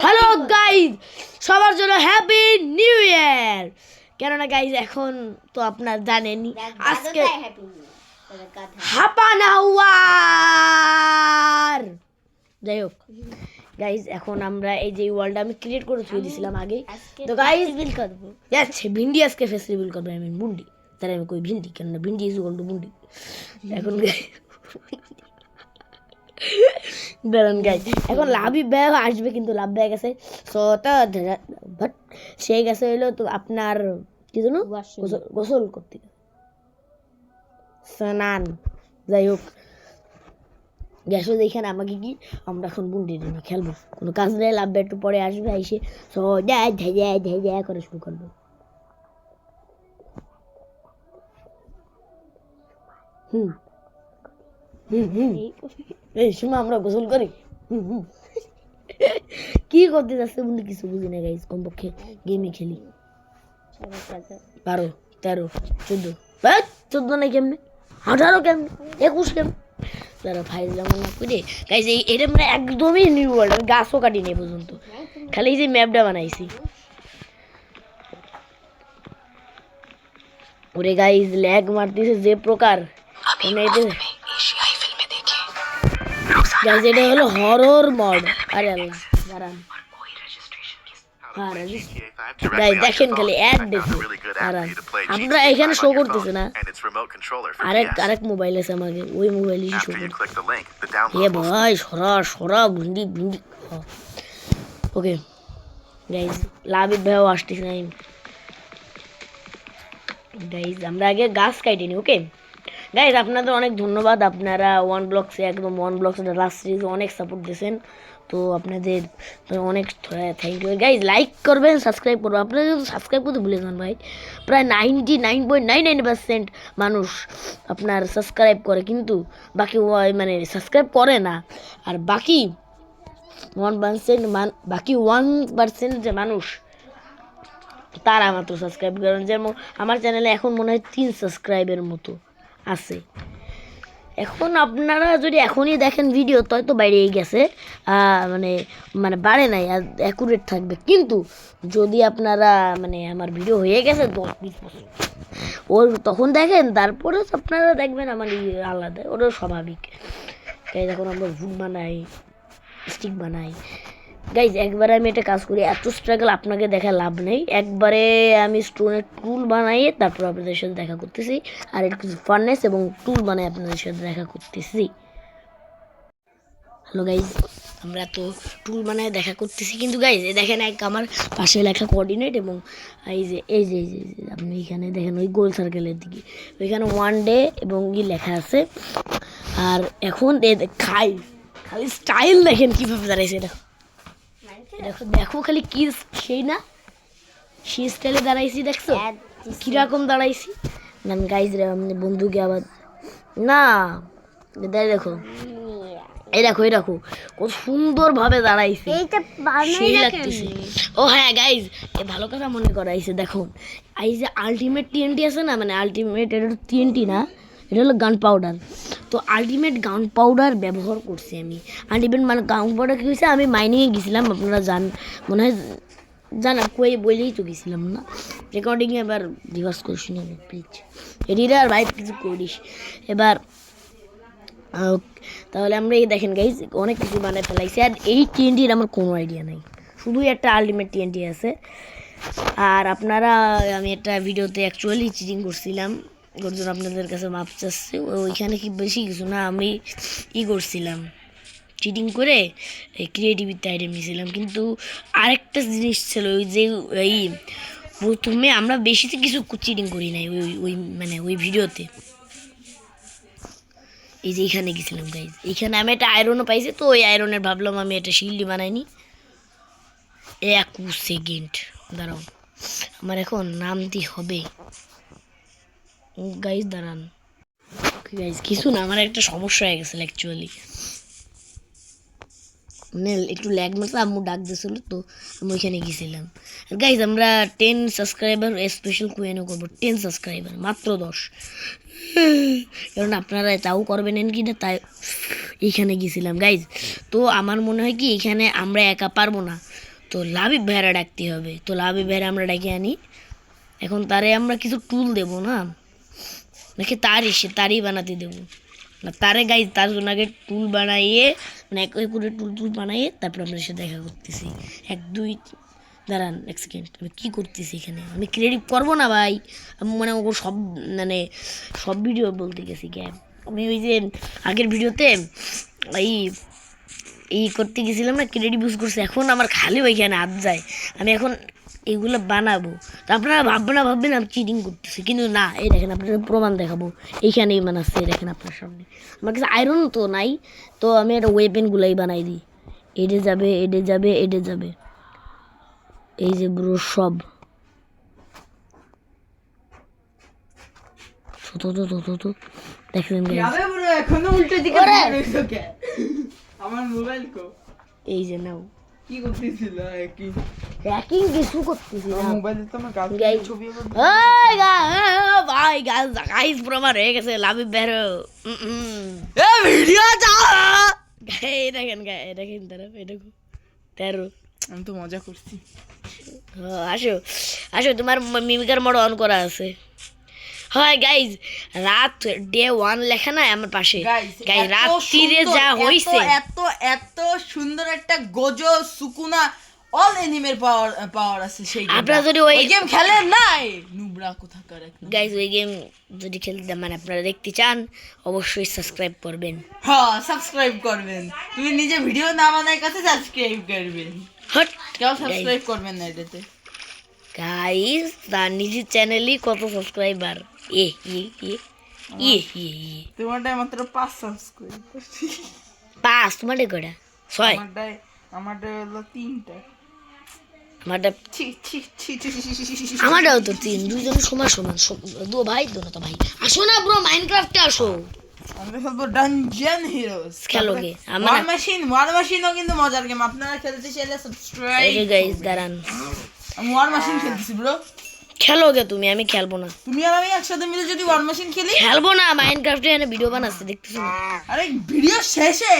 Hello guys, সবার জন্য happy new year. কেননা গাইজ এখন তো আপনার জানেনই আজকে হাপানাওয়ার। যাই হোক গাইজ, এখন আমরা এই যে ওয়ার্ল্ডটা আমি ক্রিয়েট করে ছুঁয়ে দিয়েছিলাম আগে। তো গাইজ বিল করবো যাচ্ছে ভিন্ডি, আজকে ফেস্টিভ্যাল করবো। আমি মুন্ডি তার আমি কই ভিন্ডি, কেননা ভিন্ডি ইজ ইকুয়াল টু মুন্ডি। এখন দাঁড়ান গাইজ, এখন লাভই ব্যয় আসবে, কিন্তু লাভ ব্যয় গেছে বাট সে গেছে হইলো তো আপনার কি জন্য গোসল করতে স্নান। যাই হোক গ্যাসও দেখেন আমাকে কি আমরা এখন বুন্ডি নিয়ে খেলবো, কোনো কাজ নেই, লাভ একটু পরে আসবে, এসে সোজা ঝেঝা করে শুরু করবো। এই সময় আমরা গোসল করি। কি করতে যাচ্ছে বলে কিছু বুঝি না গাইজ, কমপক্ষে গেমই খেলি 12, 13, 14, 14 নাই কেমনে, 18 কেমনে, 21 কেমনে, তারা ফাইল যেমন না করে গাইজ। এটা মানে একদমই নিউ ওয়ার্ল্ড, আমি গাছও কাটি নেই পর্যন্ত, খালি এই যে ম্যাপটা বানাইছি। ওরে গাইজ ল্যাগ মারতেছে যে প্রকার, গাইজ এটা হলো হরর মড। আরে দাঁড়ান, দেখেন খালি অ্যাড দেখে আমরা এখানে শো করতেছে না। আরেক মোবাইল আছে আমাকে, ওই মোবাইলই শো করতেছে। এ ভাই সরা সরা ভিন্ডি ভিন্ডি। ওকে গাইজ লাভিদ ভাইও আসতেছে না গাইজ, আমরা আগে গাছ কাটিনি। ওকে গাইজ আপনাদের অনেক ধন্যবাদ, আপনারা ওয়ান ব্লগসে একদম ওয়ান ব্লগস লাস্ট সিরিজে অনেক সাপোর্ট দিয়েছেন, তো আপনাদের অনেক থ্যাংক ইউ গাইজ। লাইক করবেন, সাবস্ক্রাইব করবেন, আপনারা যদি সাবস্ক্রাইব করতে ভুলে যান ভাই, প্রায় 99.99% মানুষ আপনার সাবস্ক্রাইব করে, কিন্তু বাকি মানে সাবস্ক্রাইব করে না। আর বাকি 1% যে মানুষ তারা মাত্র সাবস্ক্রাইব করেন। যেমন আমার চ্যানেলে এখন মনে হয় 3 সাবস্ক্রাইবের মতো আছে। এখন আপনারা যদি এখনই দেখেন ভিডিও তো বাইরেই গেছে, মানে মানে বাড়ে নাই, আর অ্যাকুরেট থাকবে। কিন্তু যদি আপনারা মানে আমার ভিডিও হয়ে গেছে 10-20 বছর ওর তখন দেখেন, তারপরে আপনারা দেখবেন আমার আলাদা, ওটাও স্বাভাবিক। তাই এখন আমরা ভুল বানাই, স্টিক বানাই গাইজ। একবারে আমি এটা কাজ করি, এত স্ট্রাগল আপনাকে দেখা লাভ নেই। একবারে আমি স্টোনের টুল বানাই, তারপর আপনাদের সাথে দেখা করতেছি, আর একটু ফার্নেস এবং টুল বানাই আপনাদের সাথে দেখা করতেছি। হ্যালো গাইজ, আমরা তো টুল বানায় দেখা করতেছি, কিন্তু গাইজ এই দেখেন এক আমার পাশে লেখা কোঅর্ডিনেট, এবং এই যে আপনি এখানে দেখেন ওই গোল সার্কেলের দিকে ওইখানে 1 ডে এবং লেখা আছে। আর এখন খালি স্টাইল দেখেন কীভাবে দাঁড়াইছে, দেখো দেখো খালি কি সেই না সেই স্টাইলে দাঁড়াইছি, দেখছো কিরকম দাঁড়াইছি। নাম গাইজ রে বন্ধুকে আবার না দেখো, এই দেখো কত সুন্দর ভাবে দাঁড়াইছে, সেই লাগতেছে। ও হ্যাঁ গাইজ, এ ভালো কথা মনে করাইছে। দেখুন এই যে আলটিমেট TNT আছে না, মানে আলটিমেট এটা TNT না, এটা হলো গান পাউডার। তো আলটিমেট গান পাউডার ব্যবহার করছি আমি। আলটিমেট মানে গান পাউডার কী হয়েছে, আমি মাইনিংয়ে গেছিলাম, আপনারা মনে হয় জানা কই বলেই তো গেছিলাম না, রেকর্ডিংয়ে এবার রিভার্স করিস না প্লিজ, এডিটার ভাই কিছু করিস এবার। তাহলে আমরা এই দেখেন গাইজ অনেক কিছু বানায় ফেলাইছি, আর এই TNTর আমার কোনো আইডিয়া নাই, শুধুই একটা আলটিমেট TNT আছে। আর আপনারা আমি একটা ভিডিওতে অ্যাকচুয়ালি চিটিং করছিলাম, ওর জন্য আপনাদের কাছে মাপ চাচ্ছে। ওইখানে কি বেশি কিছু না, আমি করছিলাম চিটিং করে ক্রিয়েটিভিটি আইটেম নিয়েছিলাম, কিন্তু আরেকটা জিনিস ছিল ওই যে এই প্রথমে আমরা বেশিতে কিছু চিটিং করি নাই ওই মানে ওই ভিডিওতে। এই যে এইখানে গেছিলাম গাইজ, এইখানে আমি একটা আয়রনও পাইছি, তো ওই আয়রনের ভাবলাম আমি একটা শিল্ডই বানাইনি। 21 সেকেন্ড দাঁড়াও, আমার এখন নামতে হবে গাইজ, দাঁড়ান গাইজ। কিছু না, আমার একটা সমস্যা হয়ে গেছিল অ্যাকচুয়ালি, মানে একটু ল্যাগ মারছে, আম্মু ডাক দিয়েছিল, তো আমি ওইখানে গেছিলাম। গাইজ আমরা 10 সাবস্ক্রাইবার স্পেশাল কুয়েনও করবো, 10 সাবস্ক্রাইবার মাত্র 10, কারণ আপনারা তাও করবেন কি না, তাই এইখানে গেছিলাম গাইজ। তো আমার মনে হয় কি এখানে আমরা একা পারবো না, তো লাবিব ভাইরা ডাকতে হবে, তো লাবিব ভাইরা আমরা ডাকে আনি। এখন তারে আমরা কিছু টুল দেবো না, নাকি তারই বানাতে দেবো না তারে গাইজ, তার জন্য আগে টুল বানাইয়ে মানে এক এক করে টুল বানাইয়ে তারপর আমরা এসে দেখা করতেছি। 1 2 দাঁড়ান এক সেকেন্ড, আমি কী করতেছি এখানে, আমি ক্রেডিট করবো না ভাই, আমি মানে ও সব মানে সব ভিডিও বলতে গেছি ক্যাব। আমি ওই যে আগের ভিডিওতে এই করতে গেছিলাম না, ক্রেডিট ইউজ করছি, এখন আমার খালি ওইখানে হাত যায়। আমি এখন এগুলো বানাবো, তো আপনারা ভাববেন আমি চিটিং করতেছি, কিন্তু না, এই দেখেন আপনাদের প্রমাণ দেখাবো, এইখানেই বানাচ্ছে, এই দেখেন আপনার সামনে। আমার কাছে আয়রন তো নাই, তো আমি একটা ওয়েপেনগুলাই বানাই দিই। এডে যাবে, এই যে ব্রো সব তো দেখলেন এই যে নাও কি করতেছিল হ্যাকিং কিছু করতেছি না মোবাইলে তো আমার গার্লফ্রেন্ড ছবি ভাই গাইস পুরো আমার হয়ে গেছে লাবিব বেরো ভিডিও দেখেন তেরো। আমি তো মজা করছি। আসো তোমার মিমিকার মোড অন করা আছে। হয় গাইজ, রাত ডে 1 লেখা না আমার পাশে, গাইজ রাত 3 যা হইছে, এত এত সুন্দর একটা গোজো সুকুনা অল এনিমের পাওয়ার আছে সেই গেম। আপনারা যদি ওই গেম খেলেন নাই নুবরা কোথাকার এক গাইজ, ওই গেম যদি খেলতে মানে আপনারা দেখতে চান অবশ্যই সাবস্ক্রাইব করবেন। হ্যাঁ সাবস্ক্রাইব করবেন, তুমি নিজে ভিডিও না বানায় কাছে সাবস্ক্রাইব করবেন, হট কেউ সাবস্ক্রাইব করবেন না এটাতে। গাইজ তার নিজের চ্যানেলই কত সাবস্ক্রাইবার, তোমারটাই মাত্র 5 সাবস্ক্রাইব, 5 তোমাদের কটা 6, আমারটাই হলো 3টা, আমারটাও তো 3, দুইজন সমান দু ভাই দোনো তো ভাই। আসো না ব্রো মাইনক্রাফটে আসো, আমরা খেলবো ডানজন হিরোজ। খেলো গে ওয়ার মেশিনও কিন্তু মজার গেম, আপনারা খেলতে চাইলে সাবস্ক্রাইব। এই গাইজ দাঁড়ান, আমি ওয়ার মেশিন খেলতেছি ব্রো, খেলো গে তুমি, আমি খেলবো না। তুমি আর আমি একসাথে মিলে যদি ওয়ার মেশিন খেলি, খেলবো না, মাইনক্রাফটে এখানে ভিডিও বানাচ্ছে দেখতেছো না? আরে ভিডিও শেষে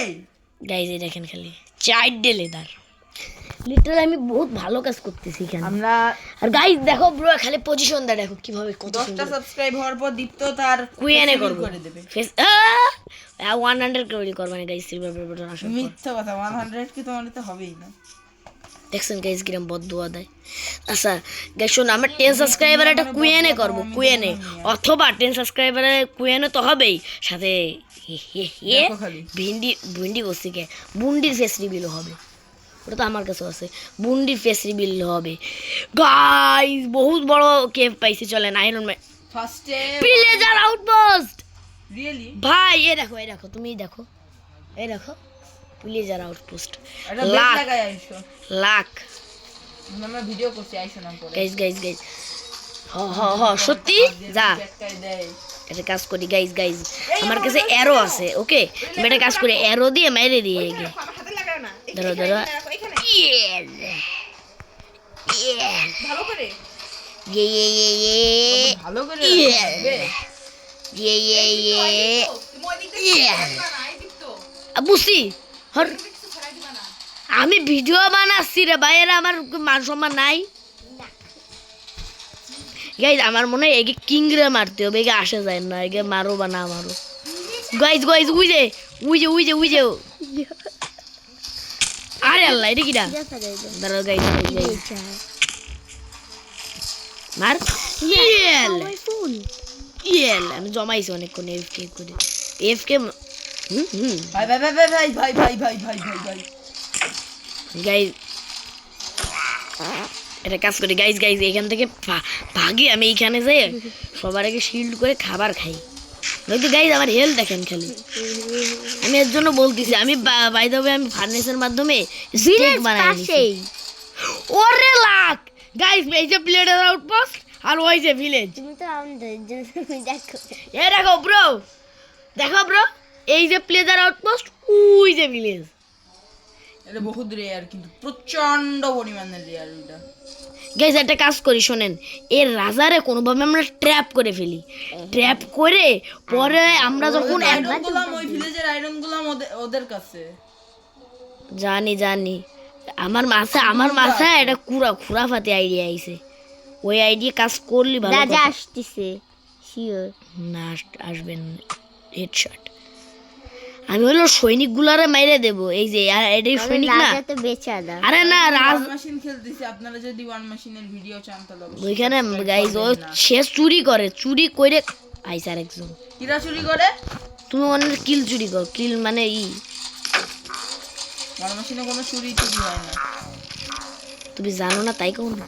গাইজ এই দেখেন খালি 4 ডে লেদার, লিটারালি আমি বহুত ভালো কাজ করতেছি এখানে আমরা। আর গাইজ দেখো ব্রো খালি পজিশনটা দেখো কিভাবে, কত 10টা সাবস্ক্রাইব হওয়ার পর দীপ্ত তার কুইএনএ করে দেবে। ফেস 100 করে করবে না গাইজ, সিলভার বাটন আসবে। মিথ্যা কথা, 100 কি তোমার তো হবেই না। দেখছেন গাইজ কিরম বদদুয়া দেয়। আচ্ছা গাইজ শোন, আমরা 10 সাবস্ক্রাইবার একটা কুইএনএ করবো, কুইএনএ অথবা 10 সাবস্ক্রাইবারের কুইএনএ তো হবেই, সাথে ভিন্ডি বসছি কে বুন্ডির ফেস রিভিলও হবে, ওটা তো আমার কাছেও আছে, বুন্ডির ফেস রিভিল হবে। গাইজ বহুত বড় কেভ পাইছি, চলেন আয়রন ম্যান ফার্স্টে ভিলেজার আউটপোস্ট। রিয়েলি ভাই এই দেখো তুমি দেখো, এই দেখো ভিলেজার আউটপোস্ট, এটা বেশ লাগাই আইছো লাখ আমরা ভিডিও করছি আইছো না পরে। গাইজ হ সত্যি যা একটা কাজ করি গাইজ, আমার কাছে অ্যারো আছে, ওকে আমি একটা কাজ করি, অ্যারো দিয়ে মেরে দিয়ে গে ধরো ভালো করে ভালো করে বুঝছি আমি ভিডিও বানাচ্ছি রে ভাই, এরা আমার মান সম্মান নাই গাইজ। আমার মনে হয় এগে কিংরে মারতে হবে, এগে আসা যায় না, এগে মারো বা না মারো গাইজ উই যে আরে আল্লাহ এটা কিটা দাঁড়াও গাইজ মার ইয়েল আমি জমাইছি অনেকক্ষণ এফকে করে, এফকে ভাই গাইজ এটা কাজ করি গাইজ, এখান থেকে ভাগি, আমি এইখানে যাই সবার আগে শিল্ড করে খাবার খাই, নয়তো গাইজ আমার হেলথ দেখেন খালি। আমি এর জন্য বলতেছি, আমি বাই দ্য ওয়ে আমি ফার্নেসের মাধ্যমে স্টেক বানাইছি। ওরে লাখ গাইজ, এই যে প্লেটের আউটপোস্ট আর ওই যে ভিলেজ, এই দেখো ব্রো এই যে প্লেজার আউটপোস্ট, ওই যে ভিলেজ, এটা বহুত রেয়ার, কিন্তু প্রচন্ড পরিমাণে রেয়ার এটা। গাইজ একটা কাজ করি শোনেন, এর রাজারে কোনোভাবে আমরা ট্র্যাপ করে ফেলি, ট্র্যাপ করে পরে আমরা যখন ওই ভিলেজের আয়রন গুলাম ওদের কাছে জানি আমার মাথায় এটা খুরাফাতে আইডিয়া আইছে, ওই আইডিয়া কাজ করলি ভালো রাজা কথা। আসতেছে শিওর। না আসবেন হেডশট। আমি হলো সৈনিক গুলারে মাইরে দেবো। এই যে এটাই সৈনিক না, রাজা তো বেচারা। আরে না রাজ ওয়ান মেশিন খেলতেছি, আপনারা যদি ওয়ান মেশিনের ভিডিও চান তাহলে অবশ্যই ওইখানে subscribe গাইজ ও করবেন না। সে চুরি করে আইসার একজন। কিরা চুরি করে? তুমি অনেক কিল চুরি কর, কিল মানে ওয়ান মেশিনে কোনো চুরি হয় না। তুমি জানো না তাই কও না।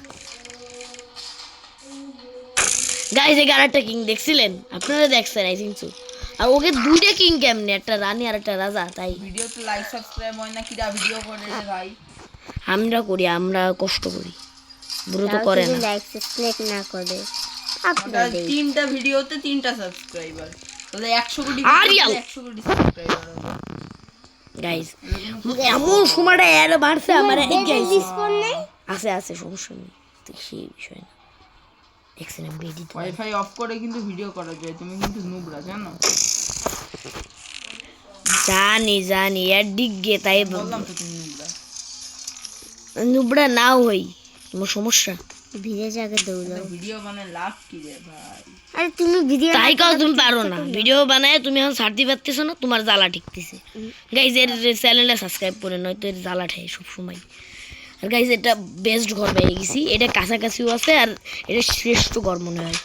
গাইজ এই আরেকটা কিং দেখছিলেন আপনারা? দেখছেন আই থিঙ্ক সো। আর ওকে দুইটা কিং কেমনে, একটা রানী আর একটা রাজা। তাই ভিডিওতে লাইক সাবস্ক্রাইব হয় না, কিরা ভিডিও করে রে ভাই? আমরা কষ্ট করি, ব্রো তো তাও করে যদি না। লাইক সাবস্ক্রাইব না করে আমাদের আপনাদের 3টা ভিডিওতে 3টা সাবস্ক্রাইবার, তাহলে 100 কোটি আরিয়াল। 100 কোটি সাবস্ক্রাইবার হবে। গাইজ এমন সময়টা এর বাড়ছে আমার গাইজ ডিসকাউন্ট নেই। আছে সমস্যা নেই, তো সেই বিষয় না। দেখছেন আমি বেডি তো ওয়াইফাই অফ করে কিন্তু ভিডিও করা যায়, তুমি কিন্তু নুবরা জানো। জানি এর দিক গে, তাই বললাম তো তুমি নুবরা। নুবড়া নাও হই, তোমার সমস্যা। ভিজে জায়গা দৌড়াও। ভিডিও মানে লাভ কি রে ভাই? আরে তুমি ভিডিও তাই কাও তুমি পারো না ভিডিও বানায়, তুমি এখন ছাড়তে পারতেছো না, তোমার জ্বালা ঠিকতেছে। গাইজ এর চ্যানেলটা সাবস্ক্রাইব করে, নয়তো এর জ্বালা ঠাই সবসময়। আর গাইজ এটা বেস্ট ঘর পেয়ে গেছি, এটা কাছাকাছিও আছে আর এটা শ্রেষ্ঠ ঘর মনে হয়।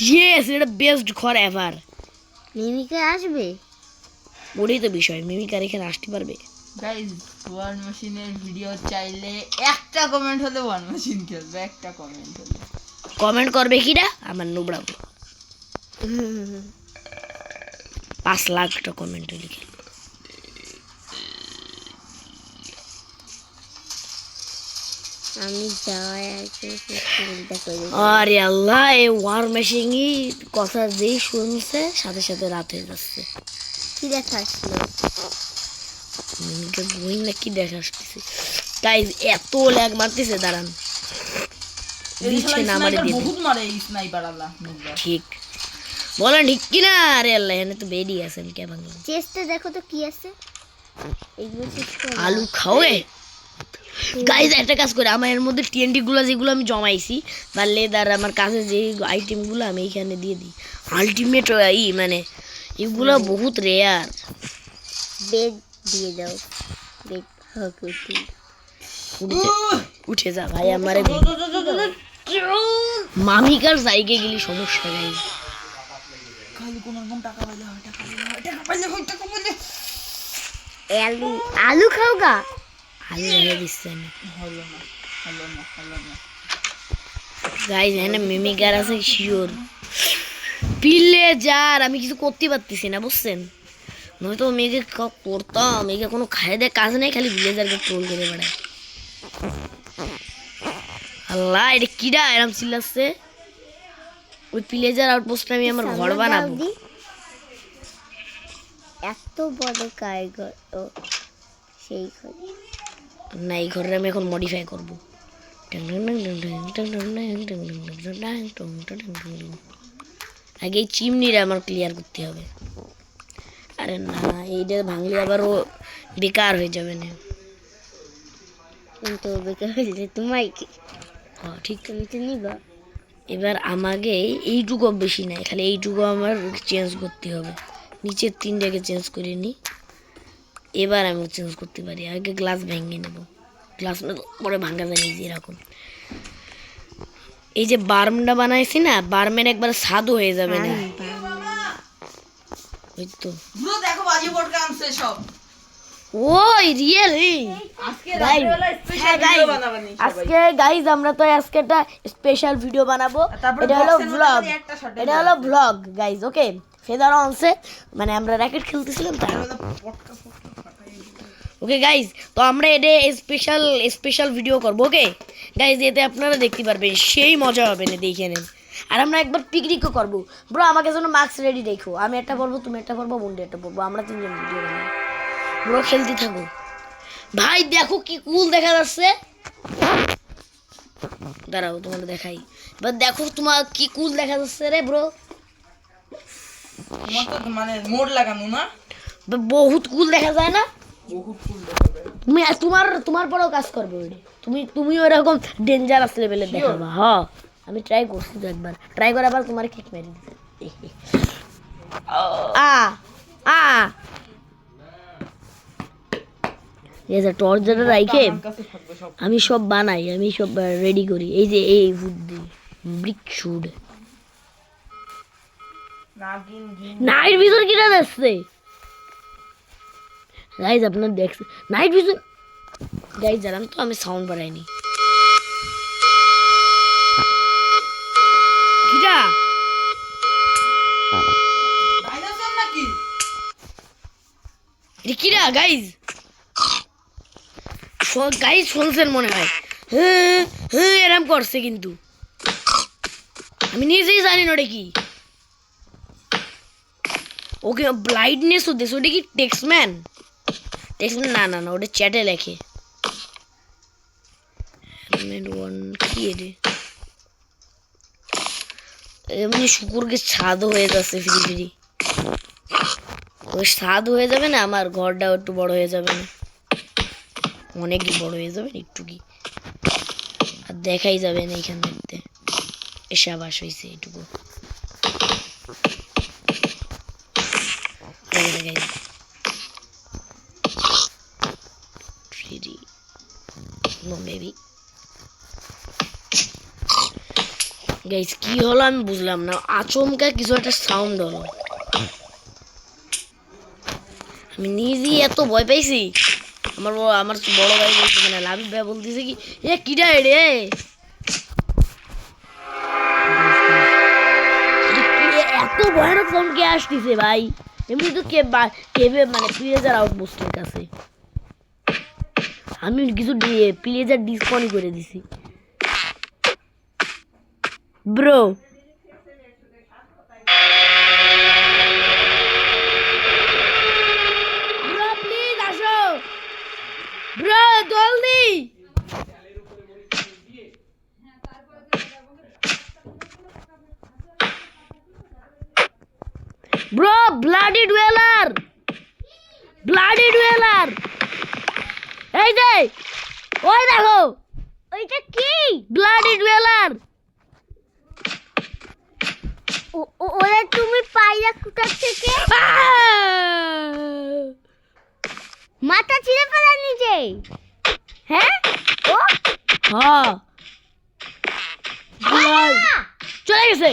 ইয়েস, এটা বেস্ট ঘর এভার। মিমিকে আসবে। ওটাই তো বিষয়, মিমিকার এখানে আসতে পারবে। গাইস ওয়ান মেশিনের ভিডিও চাইলে একটা কমেন্ট হলে ওয়ান মেশিন খেলবে, একটা কমেন্ট হলে। কমেন্ট করবে কিরা? আমার নুবড়া 5 লাখটা কমেন্ট লিখে। আমি যাওয়ার আগে চিন্তা করি। আরে আল্লাহ, এই ওয়ার মেশিনই কথা যেই শুনছে সাথে সাথে রাত হয়ে যাচ্ছে। কি দেখা আসলো? মিমিকে বই না কি দেখা আসতেছে। গাইজ এত ল্যাগ মারতেছে, দাঁড়ান দিচ্ছে না আমারে দিয়ে দেন। বহুত মারে এই স্নাইপার আলা নুবরা। ঠিক বলেন ঠিক কিনা? আরে আল্লাহ, এখানে তো বেডি আছেন কে বাংলা। চেষ্টা দেখো তো কি আছে। এগুলো চেক করো। আলু খাওয়ে। গাইজ একটা কাজ করে, আমার এর মধ্যে টিএনটি গুলো যেগুলো আমি জমাইছি বা লেদার আমার কাছে যে আইটেমগুলো আমি এখানে দিয়ে দিই। আলটিমেট মানে এগুলো বহুত রেয়ার। বেড দিয়ে দাও। বেড হবে কি? উঠে যা ভাই, আমারে মামিকার জায়গায় গেলি সমস্যা নাই। খালি কোন রকম টাকা পাইলে হয়, টাকা পাইলে হয়, টাকা পাইলে হয়, টাকা পাইলে আলু আলু খাও গা। আলু রেখে দিচ্ছি আমি। হলো না। গাইজ এখানে মিমিকার আছে শিওর। পিলে যার আমি কিছু করতে পারতেছি না, বুঝছেন? নয়তো মেয়েকে করতাম, মেয়েকে কোনো খাই দেয় কাজ নেই, খালি ভিলেজারকে ট্রোল করে বেড়ায়। আল্লাহ, এটা কিরা এরম চিল্লাচ্ছে? ওই প্লেজার আউটপোস্ট আমি আমার ঘর সামনে বানাবো। দাও দি। এত বড় কারিগর ও সেই ঘরে। না, এই ঘরে আমি এখন মডিফাই করবো। আগে এই চিমনিটা আমার ক্লিয়ার করতে হবে। আরে না, এইটা ভাঙলে আবারও বেকার হয়ে যাবে না। কিন্তু বেকার হয়েছে তোমায় কি? ঠিক। তুমি তো নিবা। এবার আমাকে এইটুকু বেশি নাই, খালি এইটুকু আমার চেঞ্জ করতে হবে। নিচের 3টাকে চেঞ্জ করে নিই, এবার আমি চেঞ্জ করতে পারি। আগে গ্লাস ভেঙে নেব, গ্লাস পরে ভাঙা যায় নিজে এরকম। এই যে বার্মটা বানাইছি না, বার্মের একবার স্বাদও হয়ে যাবে না। ওই তো ব্রো দেখো বাজি পটকা আনছে সব। ওই রিয়েল আজকে রাত্রিবেলা স্পেশাল ভিডিও বানাবানি সবাই। আজকে গাইজ আমরা তো আজকে একটা স্পেশাল ভিডিও বানাবো। তারপরে এটা হলো box এর মধ্যে ব্লগ, খালি একটা shot এটা হলো ব্লগ গাইজ। ওকে, ফেদার অনসে মানে আমরা র্যাকেট খেলতেছিলাম তাই। পটকা ফাটাই দিল। ওকে গাইজ, তো আমরা এটা স্পেশাল ভিডিও করবো। ওকে গাইজ, এতে আপনারা দেখতে পারবেন, সেই মজা হবে না, দেখে নেন। আর আমরা একবার পিকনিকও করবো। ব্রো আমাকে যেন মাস্ক রেডি রেখো, আমি একটা পরবো, তুমি একটা পরবো, বন্ডি একটা পরবো, আমরা 3জন ভিডিও বানাই। ব্রো খেলতে থাকো ভাই, দেখো কি কুল দেখা যাচ্ছে। দাঁড়াও তোমাকে দেখাই, এবার দেখো তোমার কি কুল দেখা যাচ্ছে রে ব্রো। তোমার তো মানে মোড লাগানো না, বহুত কুল দেখা যায় না? বহুত ফুল দেখা যায়। তুমি তোমার তোমার পরেও কাজ করবে ওইটা। তুমি ওরকম ডেঞ্জারাস লেভেলের দেখাবা। হ্যাঁ আমি ট্রাই করছি তো একবার, ট্রাই করে আবার তোমার কিক মেরে দিতে। টর্চ যেটা রাইখে আমার কাছে থাকবে সব। আমি সব বানাই, আমি সব রেডি করি। এই যে এই বুদ্ধি ব্রিক শুড নাগিন গিন নাইট ভিজন কিটা দেখছে গাইজ, আপনার দেখছে নাইট ভিজন গাইজ? জানান তো আমি সাউন্ড বাড়াইনি। কিটা ডাইনোসর নাকি? এটা কিটা গাইজ? গাইজ শুনছেন মনে হয়, হ্যাঁ হ্যাঁ এরম করছে, কিন্তু আমি নিজেই জানি না ওটা কি। ওকে ব্লাইন্ডনেস হতে ওটা কি টেক্সম্যান? টেক্সম্যান না না না, ওটা চ্যাটে লেখে। কি এটা? এমনি শুকুরকে ছাদ হয়ে যাচ্ছে ফ্রি ফ্রি। ওই ছাদ হয়ে যাবে না, আমার ঘরটাও একটু বড় হয়ে যাবে না? অনেকই বড় হয়ে যাবে, একটু কি আর দেখাই যাবে না এইখান দেখতে। এসে আবাস হয়েছে এইটুকু। গাইস কি হলো আমি বুঝলাম না, আচমকা কিছু একটা সাউন্ড হলো। আমি নিজেই এত ভয় পাইছি। আমার বড় ভাই বলছে, মানে লাভি ভাই বলতেছে কি, এ কিডা রে, এত ভয়ানক সাউন্ড কে আসতেছে ভাই? এমনি তো কেবে মানে প্লেজার আউটপোস্টের কাছে আমি কিছু প্লেজার ডিসকাউন্ট করে দিছি ব্রো। ব্রো প্লিজ আসো ব্রো, জলদি। Bro bloody dweller, bloody dweller, এই যে ওই দেখো, ওইটা কি? Bloody dweller. ওরে তুমি পাইলা কোথা থেকে? মাথা ছিঁড়ে ফেলা নিজে? হ্যাঁ ও হ্যাঁ চলে গেছে।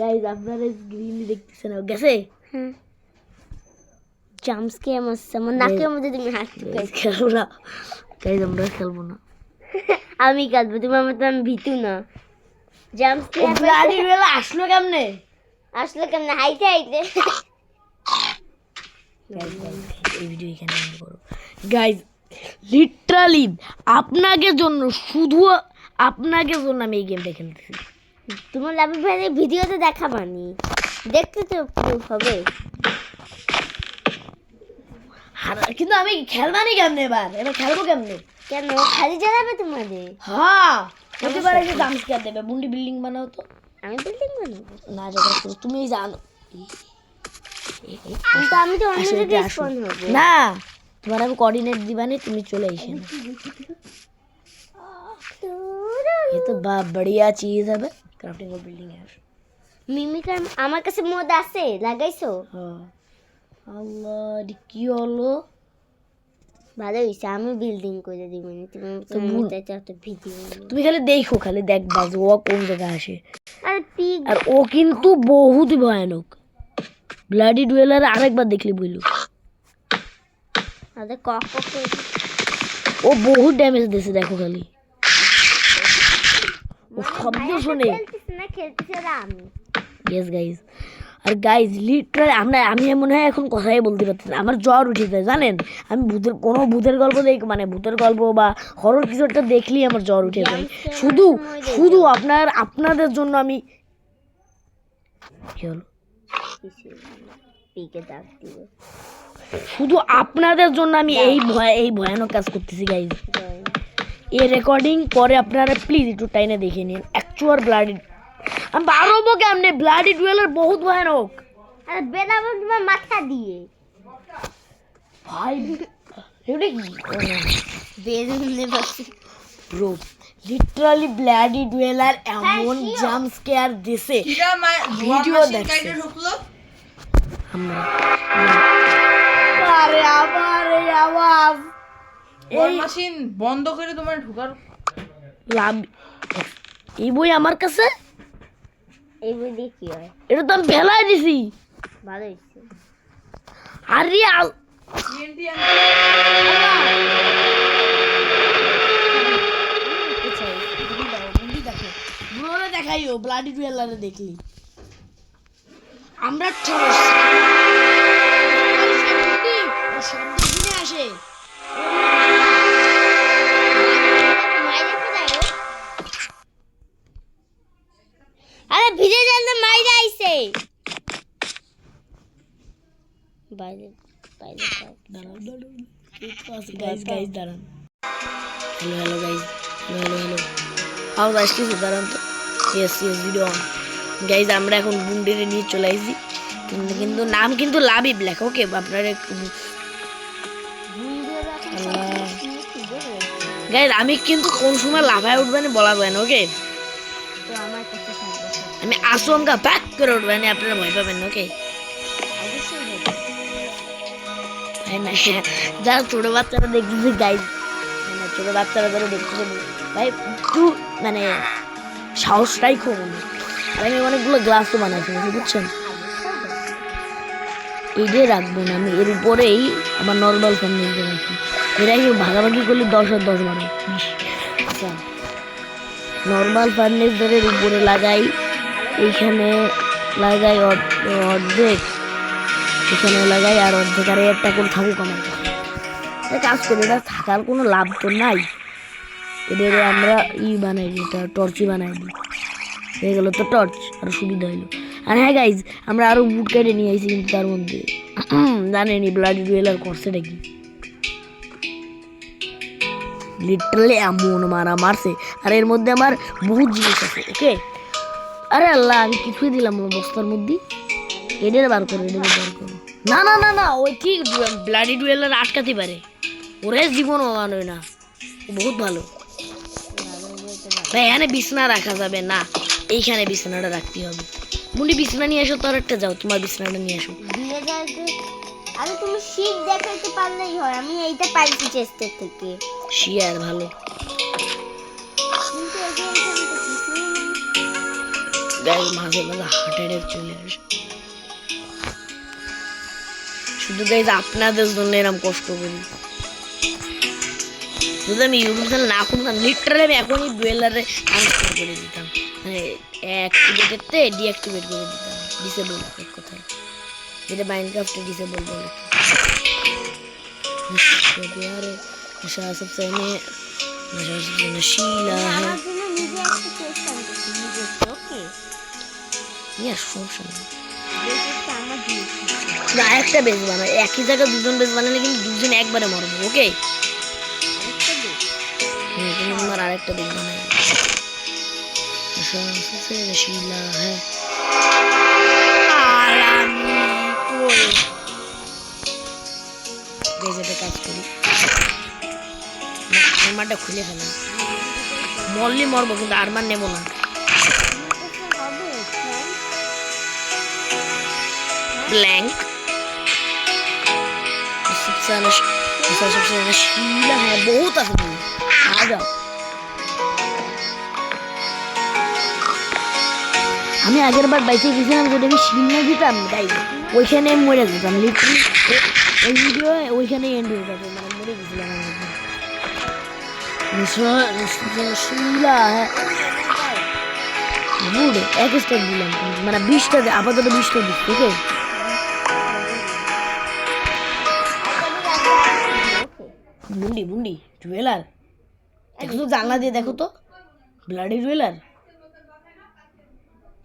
গাইজ আপনারা গ্রিন দেখতেছেন, গেছে। জাম্পস্কে আমার নাকের মধ্যে তুমি হাত খেলবো না গাইজ, আমরা খেলবো না। আমি কাঁদবো, তুমি আমার তো আমি ভীতু না। জাম্পস্কে ব্লাডি ডুয়েল আসলো কেমনে? আসলে কেমন হাইতে হাইতে। এই ভিডিও এখানে এন্ড করো গাইজ। লিটারালি আপনাদের জন্য, শুধু আপনাদের জন্য আমি এই গেমটা খেলতেছি। তোমার লাভি ভাইয়ের ভিডিওতে দেখাবানি, দেখতে তো proof হবে। কিন্তু আমি খেলবানি কেমনে? এবার খেলবো কেমনে? কেন খালি জানাবে তোমাদের? হ্যাঁ প্রতিবার এসে জাম্পস্কেয়ার দেবে। বুন্ডি বিল্ডিং বানাও তো। আমি বিল্ডিং বানাবো না যেটা তুমি জানো কিন্তু আমি তো অন্য আসলে জায়গায় আসো। স্পন হবো। না তোমার আমি কোঅর্ডিনেট দিবানি, তুমি চলে এসে না। ये तो बढ़िया चीज है बे, क्राफ्टिंग और बिल्डिंग है। মিমিকার আমার কাছে মদ আছে, লাগাইছো? हाँ আল্লাহ এটা কি হলো? ভালো হইছে, আমি বিল্ডিং করে দিব না। তুমি তো মদ চাও তো ভিডিও। তুমি খালি দেখো, খালি দেখবা যে ও কোন জায়গায় আসে। আর পিগ আর ও কিন্তু বহুত ভয়ানক। ব্লাডি ডুয়েলার আরেকবার দেখলি বইলো, আরে কক কক করে ও বহুত ড্যামেজ দিয়েছে। দেখো খালি ও শব্দ শুনে। খেলতেছে না, খেলতেছে ওরা আমি। Yes guys. আর গাইজ লিটারালি আমি মনে হয় এখন কথাই বলতে পারছি না, আমার জ্বর উঠে যায় জানেন। আমি কোনো ভূতের গল্প মানে ভূতের গল্প বা হরর কিছু একটা দেখলেই আমার জ্বর উঠে যায়। শুধু শুধু আপনাদের জন্য আমি কি হলো, পিকে দাগ দিব। শুধু আপনাদের জন্য আমি এই ভয়ানক কাজ করতেছি গাইজ। এই রেকর্ডিং পরে আপনারা প্লিজ একটু টাইনে দেখে নিন। অ্যাকচুয়াল ব্লাডি আমি বাড়াবো কেমনে? ব্লাডি ডুয়েলার বহুত ভয়ানক আরে বেরাবো তোমার মাথা দিয়ে ভাই। এটা কি বেলুন নেবাছি ব্রো? লিটারালি ব্লাডি ডুয়েলার এমন জাম্প স্কেয়ার দিছে কিরা ভিডিও মেশিন দেখছে। কাইটে ঢুকলো। আমরা আরে আবার এই আওয়াজ ওয়ার মেশিন বন্ধ করে তোমার ঢুকার লাভ। এই বই আমার কাছে, এই বই দিয়ে কি হয়? এটা তো আমি ফেলাই দিছি। ভালো হয়েছে। আরে TNT ব্রোরে দেখাইও ব্লাডি ডুয়েলারে দেখলি আমরা সামনে আসে। মাইরে কোথায় ও? আরে ভিজে জলদি মাইরে আইছে বাইরে বাইরে গাইস গাইস দাঁড়ান। Hello hello guys, hello hello আওয়াজ আসতেছে, দাঁড়ান তো। Yes yes video on. Guys আমরা এখন বুন্ডিরে নিয়ে চলে আসছি, কিন্তু নাম কিন্তু লাভি ব্ল্যাক। ওকে আপনারা একটু গাইস, আমি কিন্তু কোন সময় লাফায় উঠবেন বলা যায় না। ওকে তো আমার কাছে থাকবে আমি আচমকা ব্যাক করে উঠবেন, আপনারা ভয় পাবেন না। ওকে অবশ্যই যারা ছোট বাচ্চারা দেখতেছে গাইজ, মানে ছোট বাচ্চারা যারা দেখতেছে ভাই একটু মানে সাহসটাই কমে। আর আমি অনেকগুলো গ্লাসও বানাইছি বুঝছেন। এইটাই রাখবো না আমি, এর উপরেই আমার নর্মাল ফার্নিচার বানাইছি। এটাই ভাগাভাগি করলে 10 আর 10 বানাই। আচ্ছা নর্মাল ফার্নিচারের উপরে লাগাই, এইখানে লাগাই অর্ধেক, এখানে লাগাই আর অর্ধেক, আর একটা করে থাকুক আমার কাছে। কাজ করি, এটা থাকার কোনো লাভ তো নাই। এদের আমরা বানাই দিই, এটা টর্চই বানাই দিই, হয়ে গেলো তো টর্চ, আরও সুবিধা হইলো। আর হ্যাঁ গাইজ, আমরা আরও বুট কেটে নিয়ে আসি, কিন্তু তার মধ্যে জানেনি ব্লাডি ডুয়েলার করছেটা কি। লিটারালি এমন মারা মারছে, আর এর মধ্যে আমার বহুত জিনিস আছে। ওকে আরে আল্লাহ, আমি কিছুই দিলাম না বস্তার মধ্যে। এদের বার করো, এদের বার করো। না না না না, ওই ঠিক ব্লাডি ডুয়েলার আটকাতে পারে, ওরে জীবন ওমান হয় না, ও বহুত ভালো ভাই। এখানে বিছনা রাখা যাবে না, এইখানে বিছনাটা রাখতে হবে। মুন্ডি বিছনা নিয়ে আসো, তোর একটা যাও, তোমার বিছনাটা নিয়ে আসো। দিয়ে যাইতে আরে তুমি শীত দেখাইতে পারলেই হয়, আমি এইটা পাইছি চেষ্টা থেকে। শিয়ার ভালো কিন্তু এখানে তো কিছুই নেই। গায়ে মাঝে মাঝে হার্ট অ্যাটাক চলে আসে শুধু। গাইজ আপনাদের জন্য এরকম কষ্ট করি। যদি আমি ইউটিউব চ্যানেল না খুলতাম, লিটারালি আমি এখনই ডুয়েলারে আনইনস্টল করে দিতাম, মানে অ্যাক্টিভেটেডতে ডিঅ্যাক্টিভেট করে দিতাম, ডিসেবল এক কথায়, যেটা মাইনক্রাফটে ডিসেবল বলে। यार नशा सबसे में नशा सबसे नशीला है। আমার জন্য নিজে একটা চেষ্টা করছি নিজে। ওকে ইয়ার সমস্যা নেই, দেখতে আমার দিয়ে না একটা বেস বানাই, একই জায়গায় দুজন বেস বানালে কিন্তু দুজন একবারে মরবো। ওকে আরেকটা দেখ। তুমি তোমার আরেকটা বেস বানাই। नशा सबसे नशीला है। আর আমি কই বেজেতে কাজ করি, আর্মারটা খুলে ফেলাম। মরলি মরবো, কিন্তু আর্মার নেবো না। হবে ब्लैंक सबसे नशीला है, बहुत আছে। आ जाओ, আমি আগের বার বাইকে গেছিলাম, যদি আমি শিল না দিতাম তাই ওইখানে মরে যেতাম। লিটারালি ওই ভিডিও ওইখানে এন্ড হয়ে যাবে, মানে মরে গেছিলাম শিলা। হ্যাঁ বুড় এক স্টার দিলাম, মানে 20টা আপাতত 20টা দিচ্ছি। ওকে বুন্ডি বুন্ডি জুয়েলার দেখো তো, জানলা দিয়ে দেখো তো, ব্লাডি জুয়েলার।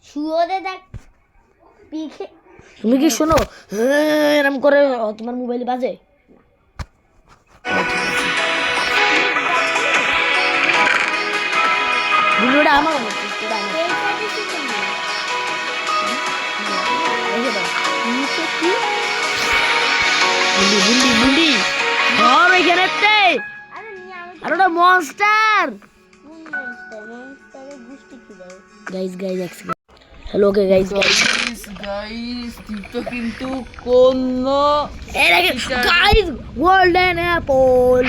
শুয়োরে দেখ পিখে। তুমি কি শোনো এরম করে তোমার মোবাইলে বাজে? ভিডিওটা আমার মতো, বুন্ডি বুন্ডি বুন্ডি সব এখানে আরে নিয়ে আমি আর ওটা মনস্টার কোন মনস্টারের গুষ্টি কি দেয় গাইস গাইস এক second hello okay guys guys guys তো কিন্তু কোন এই দেখেন guys golden Apple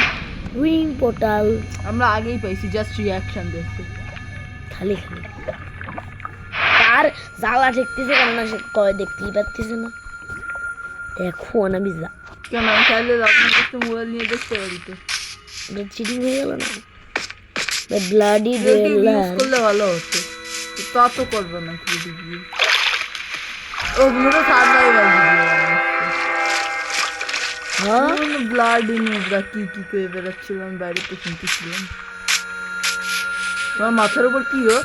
wing portal আমরা আগেই পাইছি জাস্ট রিঅ্যাকশন দেখছি খালি খালি তার জ্বালা ঠেকতেছে কেননা সে কয় দেখতেই পারতেছে না এখন আমি কেন চাইলে আপনার কাছে মোবাইল নিয়ে দেখতে পারি তো চিটিং হয়ে গেল না ব্লাডি ইউজ ডুয়েলার করলে ভালো হতো তা তো করবে না ভিডিও ওগুলো তো সার্ভাইভাল ভিডিও হ্যাঁ ব্লাড নিউজরা কি কি করে বেরোচ্ছিল আমি বাইরে তো শুনতেছিলাম তোমার মাথার উপর কি হো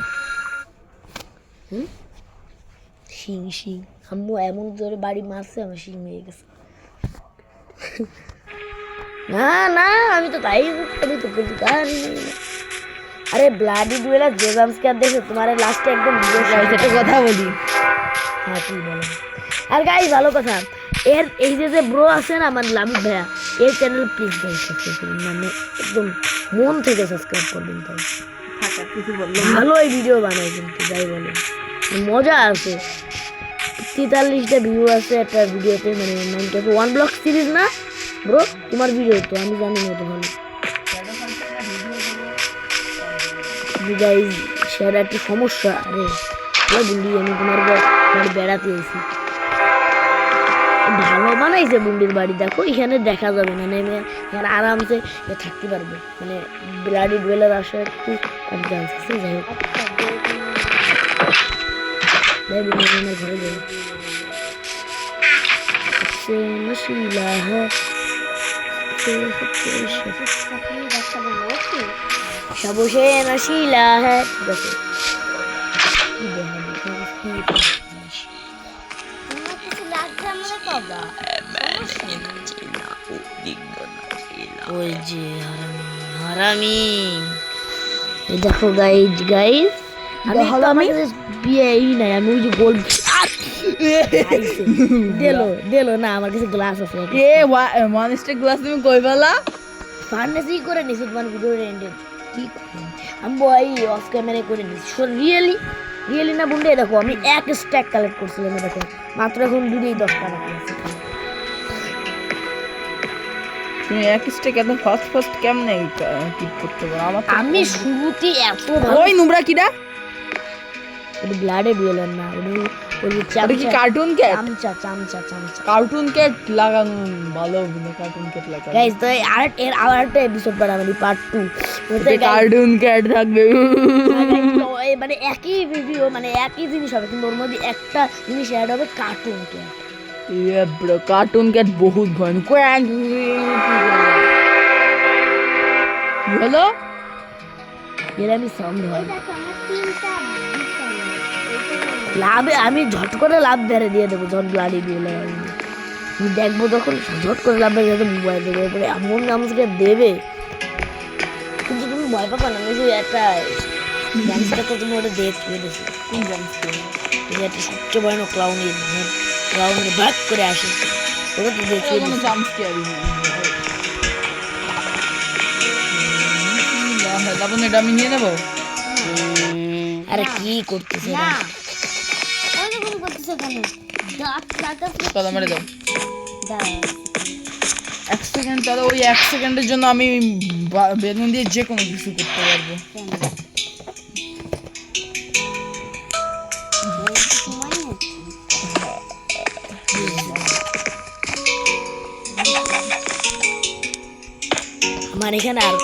শিং শিং আম্মু এমন জোরে বাড়ি মারছে আমার শিং হয়ে গেছে না না আমি তো তাই আমি তো কিছু করি আরে ব্লাডি ডুয়েলার যে জাম্পস্কেয়ার দেখে তোমার লাস্টে একদম একটা কথা বলি হ্যাঁ কি বলো আর গাইস ভালো কথা এর এই যে ব্রো আছে না আমার লামিত ভাইয়া এই চ্যানেল প্লিজ গাইস সাবস্ক্রাইব করুন মানে একদম মন থেকে সাবস্ক্রাইব করবেন তাই থাকা কিছু বললো ভালোই ভিডিও বানায় কিন্তু যাই বলে মজা আছে 43টা ভিউ আছে একটা ভিডিওতে মানে নামটা ওয়ান ব্লক সিরিজ না ব্রো তোমার ভিডিও তো আমি জানি না তো ভালো গাইস সেটা একটু সমস্যা আরে বলি আমি তোমার বাড়ি বেড়াতে এসেছি ভালো বানাইছে বুন্ডির বাড়ি দেখো এখানে দেখা যাবে না নেমে এখানে আরামসে থাকতে পারবে মানে ব্লাডি ডুয়েলার আসে একটু কম চান্স আছে যাই হোক আমার ঘরে যাই নশিলা হ্যাঁ সবসে নশিলা হ্যাঁ ঠিক আছে ওই যে হারামি হারামি এই দেখো গাইজ গাইজ আমি বিয়েই নাই আমি ওই যে গোল দিলো না আমার কাছে গ্লাস আছে মনস্টার গ্লাস তুমি কই বেলা ফার্নেসি করে নিছি তোমার ভিডিও এন্ডে কি আমি বই অফ ক্যামেরা করে নিছি রিয়েলি না বুন্ডে দেখো আমি এক স্ট্যাক কালেক্ট করছিলাম দেখো মাত্র এখন দুটোই 10 টাকা আছে তুমি এক স্টেক এত ফাস্ট কেমনে কিপ করতে পারো আমার আমি শুরুতে এত ভালো ওই নোংরা কিডা ওই ব্লাডে ডুয়েলার না ওই এটা কি কার্টুন ক্যাট চামচা কার্টুন ক্যাট লাগানো ভালো না কার্টুন ক্যাট লাগানো গাইস তো আরেকটা এপিসোড বানাবো পার্ট 2 ওতে কার্টুন ক্যাট থাকবে মানে একই ভিডিও মানে একই জিনিস হবে কিন্তু ওর মধ্যে একটা জিনিস অ্যাড হবে কার্টুন ক্যাট ইয়ে ব্রো কার্টুন ক্যাট বহুত ভয়ঙ্কর কোয়াক হলো এর আমি সাউন্ড হয় লাভে আমি ঝট করে লাভ বেড়ে দিয়ে দেবো যখন ব্লাডি দিয়ে আমি দেখবো তখন ঝট করে লাভ বেড়ে যাতে মোবাইল দেবো এরপরে এমন গামসকে দেবে কিন্তু তুমি ভয় পাবা না আমি যে একটা গামসটা তো তুমি ওটা দিয়ে ছুঁয়ে দিয়েছো কোন জামস্কেয়ার এই একটা সবচেয়ে ভয়ানক ক্লাউনের ভাগ করে আসে ওটা তো দেখে কোনো জামস্কেয়ার লাবণ এটা আমি নিয়ে নেবো আরে কি করতেছে না ওই যখন করতেছে কেন কত মেরে দাও দাঁড়া 1 সেকেন্ড তাহলে ওই 1 সেকেন্ডের জন্য আমি বেলুন দিয়ে যে কোনো কিছু করতে পারবো আমার এখানে আর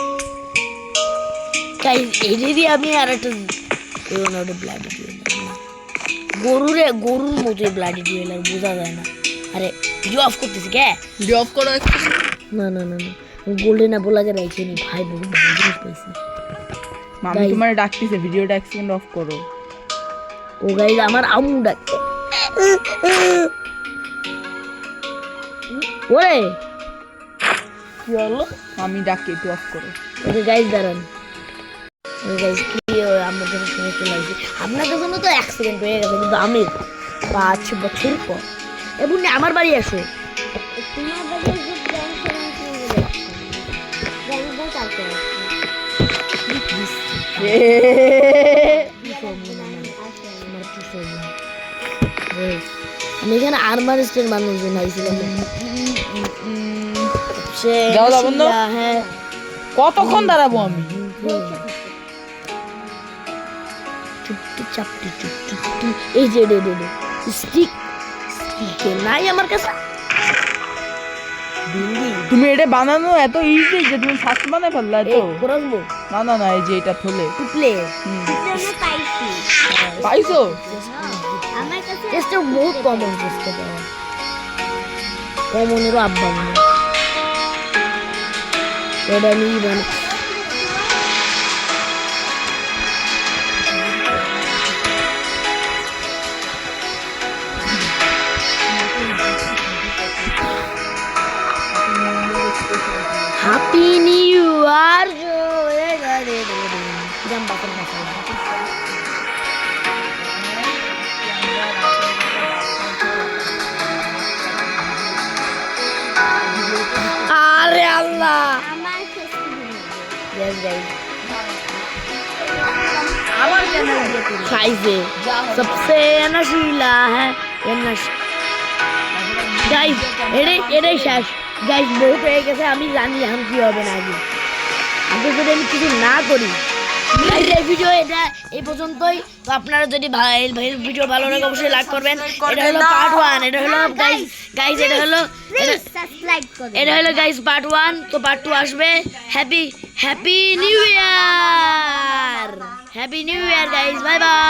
এই দিয়ে আমি আর একটা ব্লাডি গরুর মতো ব্লাডি ডুয়েলার বোঝা যায় না আরে ভিডিও অফ করতেছি কে ভিডিও অফ করো না গোল্ডেন অ্যাপলাকে রাখি নি ভাই বহুত ভালো জিনিস পাইছি মামি তোমার ডাকতেছে ভিডিওটা 1 সেকেন্ড অফ করো ও গাইস আমার আম্মু ডাকছে ওরে কি হলো আমি ডাকি একটু অফ করো ওকে গাইস দাঁড়ান ওকে গাইস কি আমার কাছে শুনে চলে আসছে আপনাদের জন্য তো 1 সেকেন্ড হয়ে গেছে কিন্তু আমি 5 বছর পর এ বুনি আমার বাড়ি আসো। তোমার বাড়ি যে ব্যাংক কাটতে আমি এখানে আর্মার স্টের মানুষজন আইছিলাম। যাও, যাও, বন্ধু। হ্যাঁ কতক্ষণ দাঁড়াবো আমি? চুপটি চাপটি চুপটি। এই যে স্টিক নাই আমার কাছে। তুমি এটা বানানো এত ইজি যে তুমি ফার্স্ট বানাই ফেললা তো? করবো না না না, এই যে এটা থলে প্লে আমি পাইছি পাইছো? আমার কাছে চেষ্টা বহুত কমন, চেষ্টা পাওয়া কমনেরও আব্বা মনে এটা নিয়ে বানা। হ্যাপি নিউ ইয়ার কিরাম বাসন বাসন। আরে আল্লাহ আমার Yes, guys. আমার চ্যানেল खाइसे सबसे नशीला है ये গাইস এটাই শেষ গাইস। বহুত হয়ে গেছে, আমি জানি এখন কি হবে না। আগে আগে যদি আমি কিছু না করি। Guys, এই ভিডিও এটা এই পর্যন্তই। তো আপনারা যদি ভিডিও ভালো লাগে অবশ্যই লাইক করবেন। এটা হলো পার্ট 1। এটা হলো গাইস এটা হলো সাবস্ক্রাইব করুন। এটা হলো গাইস পার্ট 1। তো পার্ট 2 আসবে। Happy new year guys, bye bye.